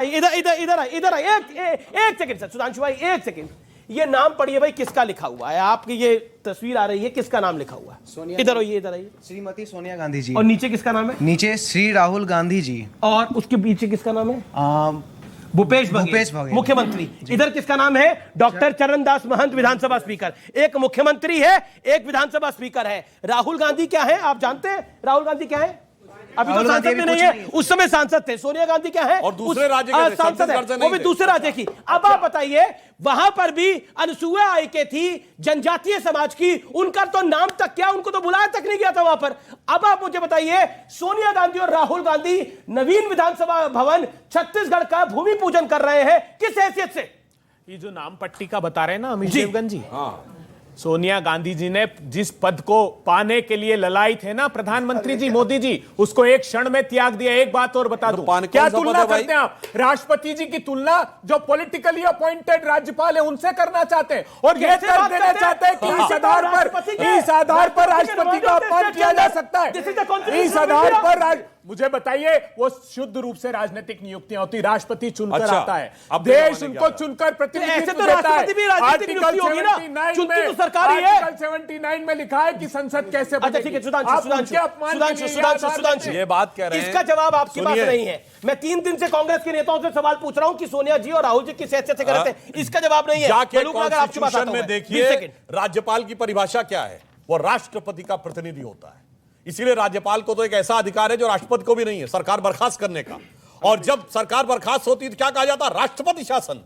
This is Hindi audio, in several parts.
इधर इधर इधर इधर एक सेकंड सर, सुधांशु भाई एक सेकंड, ये नाम पढ़िए भाई, किसका लिखा हुआ है? आपकी ये तस्वीर आ रही है, किसका नाम लिखा हुआ है? इधर आइए, इधर आइए। श्रीमती सोनिया गांधी जी। और नीचे किसका नाम है? नीचे श्री राहुल गांधी जी। और उसके पीछे किसका नाम है? भूपेश बघेल मुख्यमंत्री। इधर किसका नाम है? डॉक्टर चरणदास महंत विधानसभा स्पीकर। एक मुख्यमंत्री है, एक विधानसभा स्पीकर है। राहुल गांधी क्या है आप जानते हैं? राहुल गांधी क्या है? अभी तो सांसद में नहीं है, उस समय सांसद थे। सोनिया गांधी क्या है? और दूसरे राज्य के सांसद है, वो भी दूसरे राज्य की। अब आप बताइए, वहां पर भी अनसुया आइके थी, जनजातीय समाज की, उनका तो नाम तक क्या, उनको तो बुलाया तक नहीं गया था वहां पर। अब आप मुझे बताइए, सोनिया गांधी और राहुल गांधी नवीन विधानसभा भवन छत्तीसगढ़ का भूमि पूजन कर रहे हैं, किस हैसियत से? ये जो नाम पट्टी का बता रहे हैं ना अमित देवगन जी, सोनिया गांधी जी ने जिस पद को पाने के लिए ललाई थे ना प्रधानमंत्री जी मोदी जी, उसको एक क्षण में त्याग दिया। एक बात और बता दूं, क्या तुलना करते हैं आप? राष्ट्रपति जी की तुलना जो पॉलिटिकली अपॉइंटेड राज्यपाल है उनसे करना चाहते हैं, और ये कर देना चाहते हैं कि इस आधार पर राष्ट्रपति का अपमान किया जा सकता है। इस आधार पर मुझे बताइए, वो शुद्ध रूप से राजनीतिक नियुक्तियां होती, राष्ट्रपति चुनकर आता है, देश उनको चुनकर प्रतिनिधित्व देता है। आर्टिकल 79 में लिखा है कि संसद कैसे बनेगी। ये बात कह रहे हैं, इसका जवाब आपके पास नहीं है। मैं 3 दिन से कांग्रेस के नेताओं से सवाल पूछ रहा हूं कि सोनिया जी और राहुल जी किस हैसियत से करते हैं, इसका जवाब नहीं है। जाके कॉन्स्टिट्यूशन में देखिए, राज्यपाल की परिभाषा क्या है? वो राष्ट्रपति का प्रतिनिधि होता है। इसीलिए राज्यपाल को तो एक ऐसा अधिकार है जो राष्ट्रपति को भी नहीं है, सरकार बर्खास्त करने का। और जब सरकार बर्खास्त होती है तो क्या कहा जाता है? राष्ट्रपति शासन।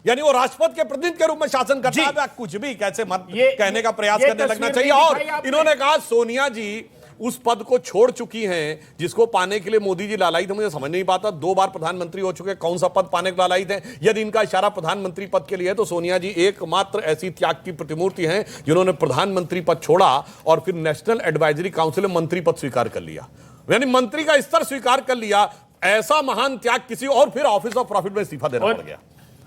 यानी वो राष्ट्रपति के प्रतिनिधि के रूप में शासन करता है। कुछ भी कैसे मत कहने का प्रयास करने लगना चाहिए। और इन्होंने कहा सोनिया जी उस पद को छोड़ चुकी हैं जिसको पाने के लिए मोदी जी लालाई थे। मुझे समझ नहीं पाता, 2 बार प्रधानमंत्री हो चुके, कौन सा पद पाने के लालाई थे? यदि इनका इशारा प्रधानमंत्री पद के लिए है तो सोनिया जी एकमात्र ऐसी त्याग की प्रतिमूर्ति हैं जिन्होंने प्रधानमंत्री पद छोड़ा और फिर नेशनल एडवाइजरी काउंसिल में मंत्री पद स्वीकार कर लिया, यानी मंत्री का स्तर स्वीकार कर लिया। ऐसा महान त्याग किसी और फिर ऑफिस ऑफ प्रॉफिट में इस्तीफा देना पड़ गया।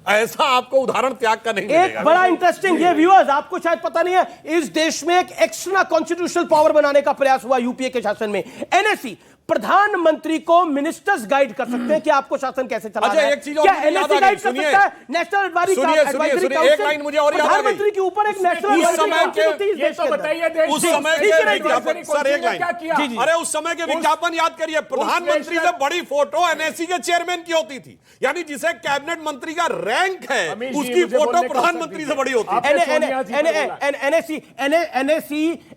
ऐसा आपको उदाहरण त्याग का नहीं मिलेगा। एक बड़ा इंटरेस्टिंग, ये व्यूअर्स आपको शायद पता नहीं है, इस देश में एक एक्स्ट्रा कॉन्स्टिट्यूशनल पावर बनाने का प्रयास हुआ यूपीए के शासन में। एनएसी प्रधानमंत्री को मिनिस्टर्स गाइड कर सकते हैं कि आपको शासन कैसे चलाना है। एक चीज क्या एनएसी गाइड कर सकता है? नेशनल एडवाइजरी काउंसिल, एक लाइन मुझे और याद आ गई, प्रधानमंत्री के ऊपर एक नेशनल ये तो बताइए उस समय के सर, एक लाइन, अरे उस समय के विज्ञापन याद करिए, प्रधानमंत्री से बड़ी फोटो एनएसी के चेयरमैन की होती थी, यानी जिसे कैबिनेट मंत्री का रैंक है उसकी फोटो प्रधानमंत्री से बड़ी होती है।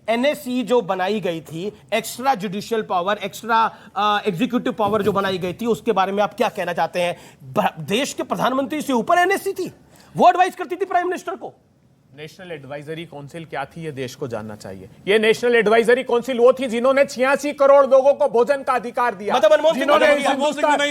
एनएसी जो बनाई गई थी, extra judicial power, extra executive power जो बनाई गई थी, उसके बारे में आप क्या कहना चाहते हैं? देश के प्रधानमंत्री से ऊपर एनएसी थी, वो एडवाइस करती थी प्राइम मिनिस्टर को। नेशनल एडवाइजरी काउंसिल क्या थी ये देश को जानना चाहिए। ये नेशनल एडवाइजरी काउंसिल वो थी जिन्होंने 86 करोड़ लोगों को भोजन का अधिकार दिया, जिन्होंने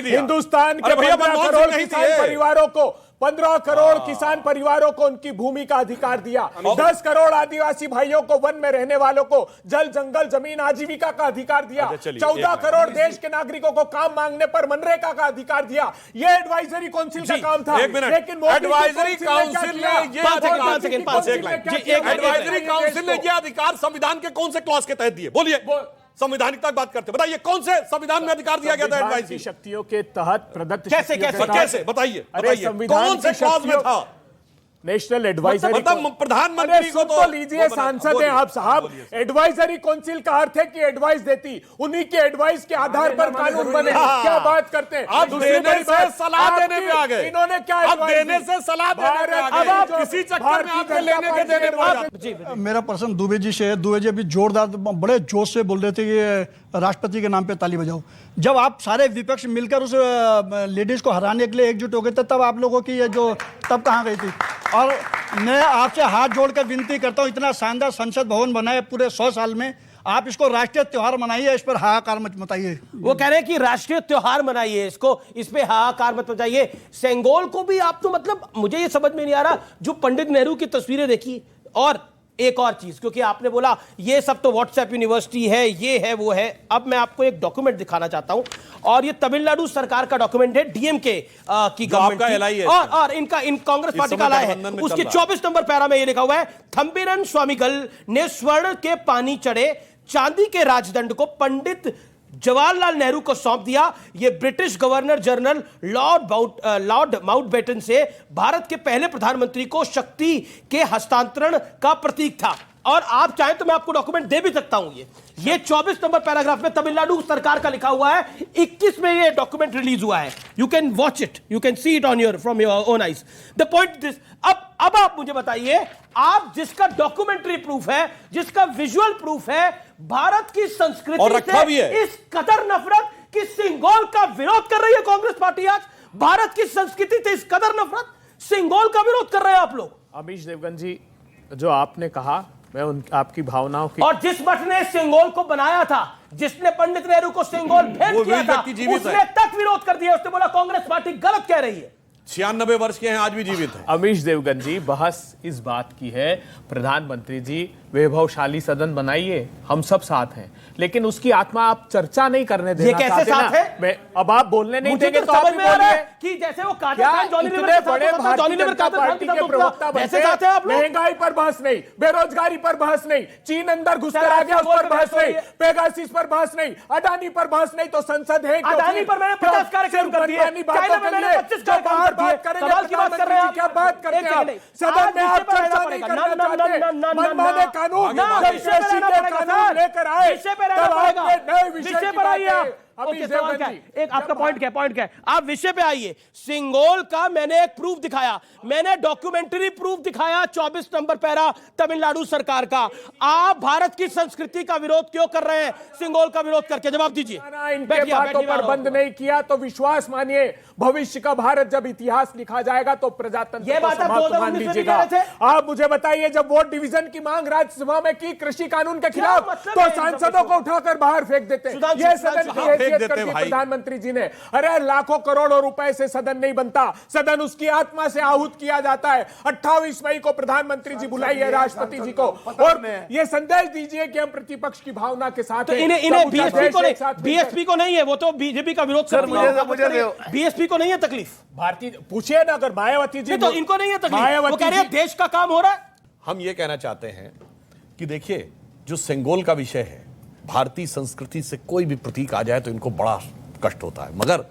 हिंदुस्तान के 15 करोड़ किसान परिवारों को 15 करोड़ किसान परिवारों को उनकी भूमि का अधिकार दिया, 10 करोड़ आदिवासी भाइयों को, वन में रहने वालों को जल जंगल जमीन आजीविका का अधिकार दिया, 14 करोड़ देश के नागरिकों को काम मांगने पर मनरेगा का अधिकार दिया। ये एडवाइजरी काउंसिल का काम था। लेकिन एडवाइजरी काउंसिल ने ये अधिकार संविधान के कौन से क्लॉज के तहत दिए? बोलिए, संवैधानिकता की बात करते, बताइए कौन से संविधान में अधिकार दिया गया था एडवाइजरी शक्तियों के तहत प्रदत्त? कैसे बताइए कौन से क्लॉज में था? नेशनल एडवाइजरी, मतलब प्रधानमंत्री को तो लीजिए, सांसद हैं आप साहब। एडवाइजरी काउंसिल का अर्थ है कि एडवाइस देती, उन्हीं के एडवाइस के आधार पर कानून बने। क्या बात करते हैं आप? देने से सलाह देने पे आ गए। इन्होंने क्या देने से सलाह देने पे आ गए। अब आप किसी चक्कर में आपके लेने के देने पर। मेरा प्रश्न दुबे जी से है। दुबे जी अभी जोरदार बड़े जोश से बोल रहे थे कि राष्ट्रपति के नाम पे ताली बजाओ। जब आप सारे विपक्ष मिलकर उस लेडीज को हराने के लिए एकजुट हो गए थे, तब आप लोगों की ये जो तब कहाँ गई थी? और मैं आपसे हाथ जोड़कर विनती करता हूँ, इतना शानदार संसद भवन बना है पूरे 100 साल में, आप इसको राष्ट्रीय त्योहार मनाइए, इस पर हाहाकार मत मचाइए। वो कह रहे हैं कि राष्ट्रीय त्योहार मनाइए, इसको, इस पे हाहाकार मत मचाइए। सेंगोल को भी आप तो, मतलब मुझे ये समझ में नहीं आ रहा, जो पंडित नेहरू की तस्वीरें देखी, और एक और चीज, क्योंकि आपने बोला ये सब तो व्हाट्सएप यूनिवर्सिटी है, ये है वो है। अब मैं आपको एक डॉक्यूमेंट दिखाना चाहता हूं, और ये तमिलनाडु सरकार का डॉक्यूमेंट है, डीएमके की गवर्नमेंट, और इनका कांग्रेस पार्टी का लाया है। उसके 24 नंबर पैरा में ये लिखा हुआ है, थंबिरन स्वामीगल ने स्वर्ण के पानी चढ़े चांदी के राजदंड को पंडित जवाहरलाल नेहरू को सौंप दिया। यह British governor general Lord Mountbatten से भारत के पहले प्रधानमंत्री को शक्ति के हस्तांतरण का प्रतीक था। और आप चाहें तो मैं आपको डॉक्यूमेंट दे भी सकता हूं। ये 24 नंबर पैराग्राफ में तमिलनाडु सरकार का लिखा हुआ है। 21 में ये डॉक्यूमेंट रिलीज हुआ है। You can watch it, you can see it on your from your own eyes. The point this, अब आप मुझे बताइए, आप जिसका डॉक्यूमेंट्री प्रूफ है, जिसका विजुअल प्रूफ है, भारत की संस्कृति और रखा भी है। इस कदर नफरत कि सिंगोल का विरोध कर रही है कांग्रेस पार्टी। आज भारत की संस्कृति से इस कदर नफरत, सिंगोल का विरोध कर रहे हैं आप लोग। अमीश देवगन जी, जो आपने कहा, मैं आपकी भावनाओं की, और जिस मठ ने सिंगोल को बनाया था, जिसने पंडित नेहरू को सिंगोल भेंट किया था, उसने तक विरोध कर दिया। उसने बोला कांग्रेस पार्टी गलत कह रही है। 96 वर्ष के हैं, आज भी जीवित हैं। अमीश देवगन जी, बहस इस बात की है, प्रधानमंत्री जी वैभवशाली सदन बनाइए, हम सब साथ हैं, लेकिन उसकी आत्मा आप चर्चा नहीं करने देना ये कैसे साथ है? मैं अब आप बोलने नहीं मुझे देंगे तो समझ में आ रहा है बोलिए। कि जैसे वो कादर क्या खान जॉनी लीवर इतने के साथ बड़े होता था, भारतीय जॉनी लीवर जनता कादर खान पार्टी के के साथ प्रवक्ता होता था, वैसे बनते साथ है आप लोग? महंगाई पर बहस नहीं, बेरोजगारी पर बहस नहीं, चीन अंदर घुसकर सर, आ गया उस पर आपसे बहस बोल नहीं, रहे हैं। पेगासिस पर बहस नहीं, अडानी पर बहस नहीं, तो संसद है क्यों? अडानी पर मैंने 50 कार्यक्रम कर दिए, चाइना में मैंने 25 कार्यक्रम कर दिए। कमाल की बात कर रहे हैं आप। क्या बात करते हैं आप? सदन में आप चर्चा नहीं करना चाहते, मनमाने कानून, पेशी के कानून लेकर आए, विषय पे रहना तब पड़ेगा, आपने नए विषय विषय की पर आइए बातें। आप। अभी ओके, सवाल देवगन क्या जी, है? एक आपका पॉइंट क्या है? आप विषय पे आइए। सिंगोल का मैंने एक प्रूफ दिखाया, मैंने डॉक्यूमेंट्री प्रूफ दिखाया, 24 नंबर पैरा तमिलनाडु सरकार का। आप भारत की संस्कृति का विरोध क्यों कर रहे हैं? सिंगोल का विरोध करके जवाब दीजिए। इनके बातों पर बंद नहीं किया तो विश्वास मानिए, भविष्य का भारत जब इतिहास लिखा जाएगा तो प्रजातंत्र ये को बात आप समाप्त 2019 मान में भी लीजिएगा। कह रहे थे। आप मुझे बताइए, जब वोट डिवीजन की मांग राज्यसभा में की कृषि कानून के खिलाफ, मतलब तो है इन सांसदों को उठाकर बाहर फेंक देते हैं। सुधांशु, ये सदन की फेंक हैसियत देते कर दी भाई। प्रधानमंत्री जी ने। अरे लाखों करोड़ों रुपए से सदन नहीं बनता, सदन उसकी आत्मा से आहूत किया जाता है। 28 मई को प्रधानमंत्री जी बुलाइए राष्ट्रपति जी को और ये संदेश दीजिए कि हम प्रतिपक्ष की भावना के साथ तो हैं। इन्हें सब बीएसपी देश को एक साथ नहीं, बीएसपी को नहीं है, वो तो बीजेपी का विरोध करती है। बीएसपी को नहीं है तकलीफ, भारतीय पूछिए ना, अगर मायावती जी नहीं तो इनको नहीं है तकलीफ। वो मायावती कह रहे हैं जी- देश का काम हो रहा है। हम ये कहना चाहते हैं कि देखिए, जो सिंगोल का विषय है, भारतीय संस्कृति से कोई भी प्रतीक आ जाए तो इनको बड़ा कष्ट होता है। मगर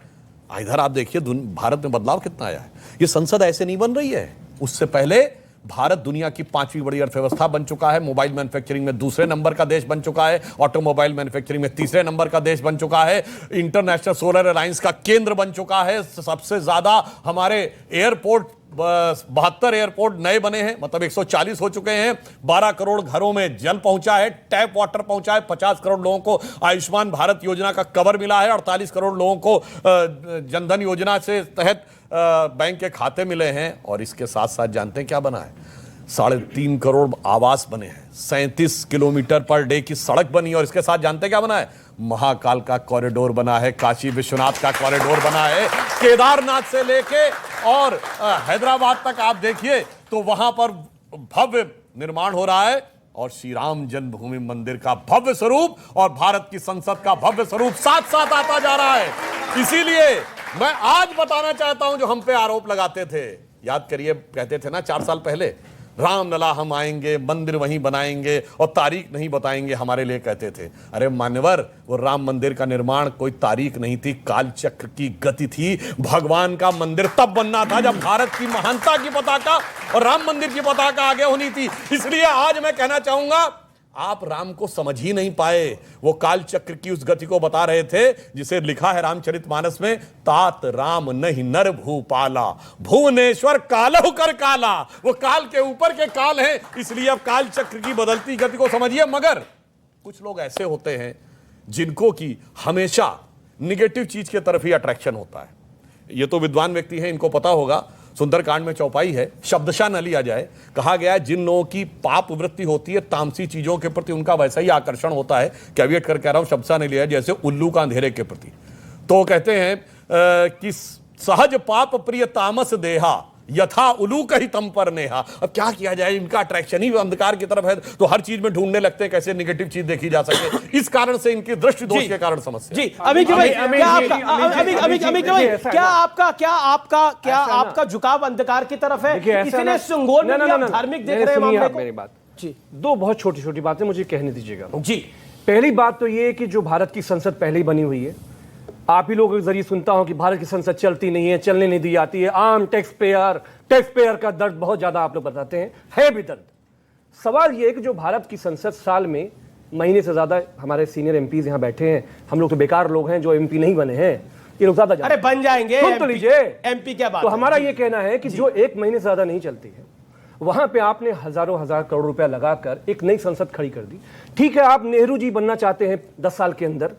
इधर आप देखिए, भारत में बदलाव कितना आया है। ये संसद ऐसे नहीं बन रही है। उससे पहले भारत दुनिया की 5वीं बड़ी अर्थव्यवस्था बन चुका है, मोबाइल मैन्युफैक्चरिंग में दूसरे नंबर का देश बन चुका है, ऑटोमोबाइल मैन्युफैक्चरिंग में तीसरे नंबर का देश बन चुका है, इंटरनेशनल सोलर अलायंस का केंद्र बन चुका है। सबसे ज्यादा हमारे एयरपोर्ट 72 एयरपोर्ट नए बने हैं, मतलब 140 हो चुके हैं। 12 करोड़ घरों में जल पहुंचा है, टैप वाटर पहुंचा है। 50 करोड़ लोगों को आयुष्मान भारत योजना का कवर मिला है। 48 करोड़ लोगों को जनधन योजना से तहत बैंक के खाते मिले हैं। और इसके साथ साथ जानते हैं क्या बना है? 3.5 करोड़ आवास बने हैं, 37 किलोमीटर पर डे की सड़क बनी। और इसके साथ जानते हैं क्या बना है? महाकाल का कॉरिडोर बना है, काशी विश्वनाथ का कॉरिडोर बना है, केदारनाथ से लेके और हैदराबाद तक आप देखिए तो वहां पर भव्य निर्माण हो रहा है। और श्री राम जन्मभूमि मंदिर का भव्य स्वरूप और भारत की संसद का भव्य स्वरूप साथ साथ आता जा रहा है। इसीलिए मैं आज बताना चाहता हूं, जो हम पे आरोप लगाते थे, याद करिए, कहते थे ना 4 साल पहले, रामलला हम आएंगे, मंदिर वहीं बनाएंगे और तारीख नहीं बताएंगे, हमारे लिए कहते थे। अरे मान्यवर, वो राम मंदिर का निर्माण कोई तारीख नहीं थी, कालचक्र की गति थी। भगवान का मंदिर तब बनना था जब भारत की महानता की पताका और राम मंदिर की पताका आगे होनी थी। इसलिए आज मैं कहना चाहूंगा, आप राम को समझ ही नहीं पाए। वो कालचक्र की उस गति को बता रहे थे जिसे लिखा है रामचरितमानस में, तात राम नहीं नर भूपाला, भुवनेश्वर कालहु कर काला। वो काल के ऊपर के काल हैं, इसलिए अब कालचक्र की बदलती गति को समझिए। मगर कुछ लोग ऐसे होते हैं जिनको की हमेशा निगेटिव चीज की तरफ ही अट्रैक्शन होता है। ये तो विद्वान व्यक्ति हैं, इनको पता होगा। सुंदरकांड में चौपाई है, शब्दशः न लिया जाए। कहा गया है जिन लोगों की पाप वृत्ति होती है, तामसी चीजों के प्रति उनका वैसा ही आकर्षण होता है, कैविएट कर कह रहा हूं, शब्दशः नहीं लिया, जैसे उल्लू का अंधेरे के प्रति। तो कहते हैं कि सहज पाप प्रिय तामस देहा, यथा उलूक ही तम पर नेहा। अब क्या किया जाए, इनका अट्रैक्शन ही अंधकार की तरफ है, तो हर चीज में ढूंढने लगते हैं कैसे नेगेटिव चीज देखी जा सके। इस कारण से इनकी दृष्टि दोष के कारण समस्या। जी अमित भाई, क्या आपका झुकाव अंधकार की तरफ है? इसलिए सिंगोल में धार्मिक देख रहे हैं मामले को? मेरी बात जी, 2 बहुत छोटी छोटी बातें मुझे कहने दीजिएगा। जी पहली बात तो ये है कि जो भारत की संसद पहले ही बनी हुई है, आप ही लोगों के जरिए सुनता हूं कि भारत की संसद चलती नहीं है, चलने नहीं दी जाती है, आम टैक्स पेयर का दर्द बहुत ज्यादा आप लोग बताते हैं, है भी दर्द। सवाल ये है कि जो भारत की संसद साल में महीने से ज्यादा, हमारे सीनियर एमपीज यहाँ बैठे हैं, हम लोग तो बेकार लोग हैं जो एमपी नहीं बने हैं, ये लोग ज्यादा अरे बन जाएंगे, सुन तो लीजिए, एमपी क्या बात तो है? हमारा ये कहना है कि जो एक महीने से ज्यादा नहीं चलती है, वहां पे आपने हजारों हजार करोड़ रुपया लगाकर एक नई संसद खड़ी कर दी। ठीक है, आप नेहरू जी बनना चाहते हैं 10 साल के अंदर,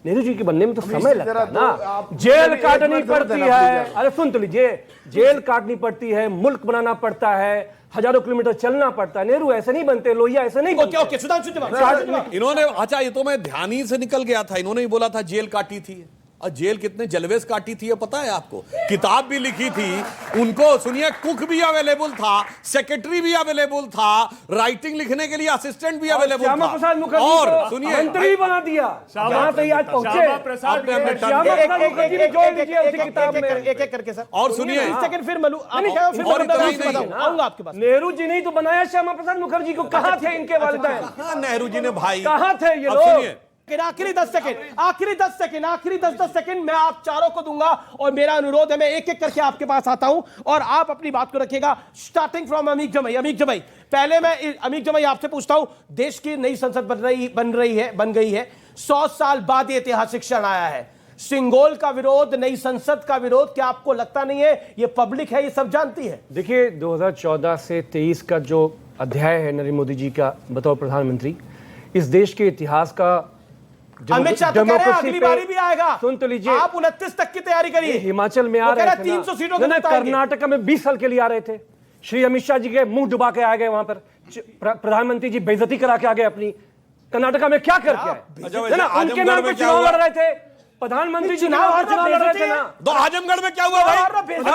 नेहरू जी के बनने में तो समय लगता है ना, जेल काटनी पड़ती है, अरे सुन तो लीजिए, जेल काटनी पड़ती है, मुल्क बनाना पड़ता है, हजारों किलोमीटर चलना पड़ता है। नेहरू ऐसे नहीं बनते, लोहिया ऐसे नहीं बनते। ओके, सुधांशु जवाब। इन्होंने, अच्छा ये तो मैं ध्यान ही से निकल गया था, इन्होंने ही बोला था जेल काटी थी, और जेल कितने जलवेज काटी थी ये पता है आपको? किताब भी लिखी थी उनको, सुनिए, कुक भी अवेलेबल था, सेक्रेटरी भी अवेलेबल था, राइटिंग लिखने के लिए असिस्टेंट भी अवेलेबल था, श्यामा प्रसाद मुखर्जी और को सुनिए मंत्री बना दिया, जहां से आज पहुंचे। आपने हमें टर्न श्यामा प्रसाद मुखर्जी भी जोड़ लीजिए उसी किताब में। एक करेके सर। और सुनिए, सेकंड फिर मलू और इतना ही नहीं, आऊंगा आपके पास। नेहरू जी नहीं तो बनाया श्यामा प्रसाद मुखर्जी को, कहां थे इनके वालिदैन? हाँ, नेहरू जी ने भाई, कहां थे ये अब लोग? सुनिए, आखिरी 10 सेकंड मैं आप चारों को दूंगा, और मेरा अनुरोध है, मैं एक एक करके आपके पास आता हूं और आप अपनी बात को रखिएगा, स्टार्टिंग फ्रॉम अमीक जमाई। पहले मैं अमीक जमाई आपसे पूछता हूं, देश की नई संसद बन गई है, 100 साल बाद ऐतिहासिक क्षण आया है, सिंगोल का विरोध, नई संसद का विरोध, क्या आपको लगता नहीं है ये पब्लिक है, ये सब जानती है? देखिए, 2014 से 23 का जो अध्याय है नरेंद्र मोदी जी का बतौर प्रधानमंत्री, इस देश के इतिहास का अमित शाह तो कह रहे हैं अगली बारी भी आएगा। सुन तो लीजिए, आप 29 तक की तैयारी करिए। हिमाचल में आ रहे थे 300 सीटों ना, कर्नाटक में 20 साल के लिए आ रहे थे, श्री अमित शाह जी के मुंह डुबा के आ गए, वहां पर प्रधानमंत्री जी बेइज्जती करा के आ गए अपनी। कर्नाटक में क्या करके आए ना, उनके नाम पे चुनाव लड़ रहे थे, प्रधानमंत्री जी चुनाव लड़ रहे थे ना। तो आजमगढ़ में क्या हुआ भाई?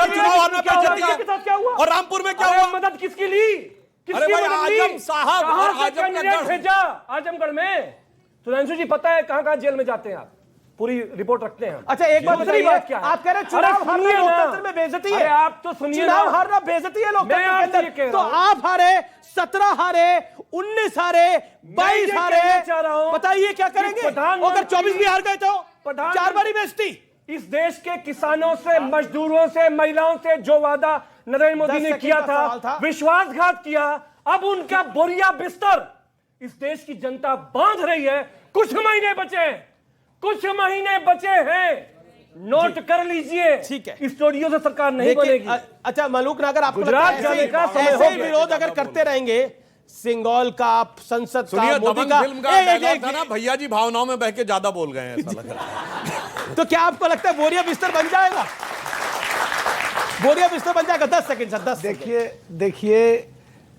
चुनाव हारना क्या हुआ? और रामपुर में क्या हुआ? मदद किसकी ली? अरे भाई, आजम साहब, कहां से कैंडिडेट भेजा आजमगढ़ में? सुधांशु जी पता है कहां जेल में जाते हैं आप? पूरी रिपोर्ट रखते हैं। अच्छा, एक बात दूसरी बात क्या है? आप कह रहे हैं चुनाव हारना लोकतंत्र में बेइज्जती है। आप तो सुनिए, चुनाव हारना बेइज्जती है लोकतंत्र के अंदर। तो आप हारे, 17 हारे, 19 हारे, 22 हारे, बताइए क्या करेंगे? अगर 24 भी हार गए तो 4 बारी बेइज्जती। इस देश के किसानों से, मजदूरों से, महिलाओं से जो वादा नरेंद्र मोदी ने किया था, विश्वासघात किया, अब उनका बोरिया बिस्तर इस देश की जनता बांध रही है। कुछ महीने बचे हैं, नोट कर लीजिए, ठीक है, इस स्टूडियो से सरकार नहीं बनेगी। अच्छा मलूक नागर, आपको गुजरात जाने का समय हो गया। विरोध अगर करते रहेंगे, सिंगोल का, संसद का, मोदी का, फिल्म का डायलॉग था ना, भैया जी भावनाओं में बह के ज्यादा बोल गए हैं, ऐसा लग रहा है। तो क्या आपको लगता है बोरिया बिस्तर बन जाएगा? बोरिया बिस्तर बन जाएगा? 10 सेकंड सर, 10। देखिए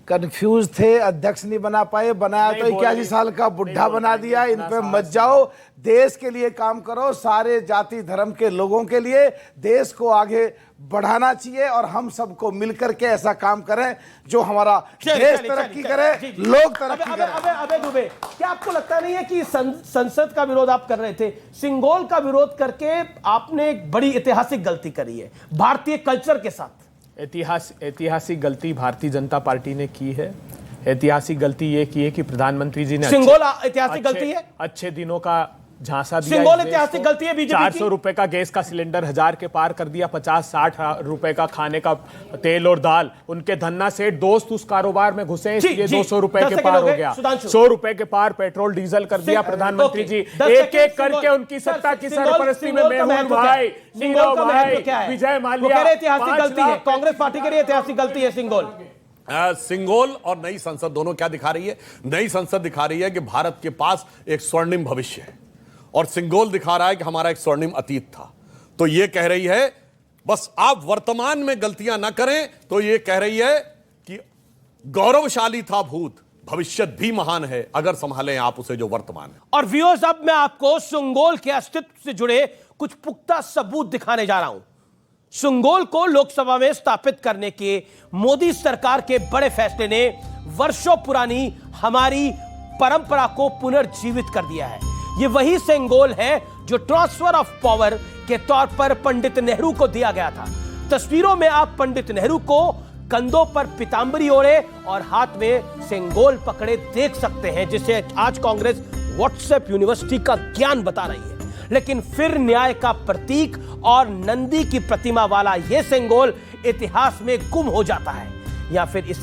कंफ्यूज थे, अध्यक्ष नहीं बना पाए, बनाया तो 81 साल का बुढ़ा बना दिया। इन पे मत जाओ, देश के लिए काम करो, सारे जाति धर्म के लोगों के लिए देश को आगे बढ़ाना चाहिए, और हम सबको मिलकर के ऐसा काम करें जो हमारा देश तरक्की करे, लोग तरक्की करें। अबे दुबे, क्या आपको लगता नहीं है कि संसद का विरोध आप कर रहे थे, सिंगोल का विरोध करके आपने एक बड़ी ऐतिहासिक गलती करी है भारतीय कल्चर के साथ? ऐतिहासिक गलती भारतीय जनता पार्टी ने की है। ऐतिहासिक गलती ये की है कि प्रधानमंत्री जी ने सिंगोल ऐतिहासिक गलती है, अच्छे दिनों का झांसा दिया। सिंगोल ऐतिहासिक गलती है बीजेपी की। 400 रुपए का गैस का सिलेंडर 1000 के पार कर दिया, 50-60 रुपए का खाने का तेल और दाल। उनके धन्ना से दोस्त उस कारोबार में घुसे, इसलिए 200 रुपए के पार हो गया। 100 रुपए के पार पेट्रोल डीजल कर दिया प्रधानमंत्री जी। एक एक करके उनकी सत्ता की सरपरस्ती में मेहुल भाई, नीरव भाई, विजय माल्या, ऐतिहासिक गलती है, कांग्रेस पार्टी के लिए ऐतिहासिक गलती है सिंगोल। सिंगोल और नई संसद दोनों क्या दिखा रही है? नई संसद दिखा रही है कि भारत के पास एक स्वर्णिम भविष्य है, और सिंगोल दिखा रहा है कि हमारा एक स्वर्णिम अतीत था। तो ये कह रही है बस आप वर्तमान में गलतियां ना करें, तो ये कह रही है कि गौरवशाली था भूत, भविष्य भी महान है अगर संभालें आप उसे जो वर्तमान है। और व्यूअर्स, अब मैं आपको सिंगोल के अस्तित्व से जुड़े कुछ पुख्ता सबूत दिखाने जा रहा हूं। सिंगोल को लोकसभा में स्थापित करने के मोदी सरकार के बड़े फैसले ने वर्षों पुरानी हमारी परंपरा को पुनर्जीवित कर दिया है। ये वही सिंगोल है जो ट्रांसफर ऑफ पावर के तौर पर पंडित नेहरू को दिया गया था। तस्वीरों में आप पंडित नेहरू को कंधों पर पीतांबरी ओढ़े और हाथ में सिंगोल पकड़े देख सकते हैं, जिसे आज कांग्रेस व्हाट्सएप यूनिवर्सिटी का ज्ञान बता रही है, लेकिन फिर न्याय का प्रतीक और नंदी की प्रतिमा वाला यह सेंगोल इतिहास में गुम हो जाता है, या फिर इस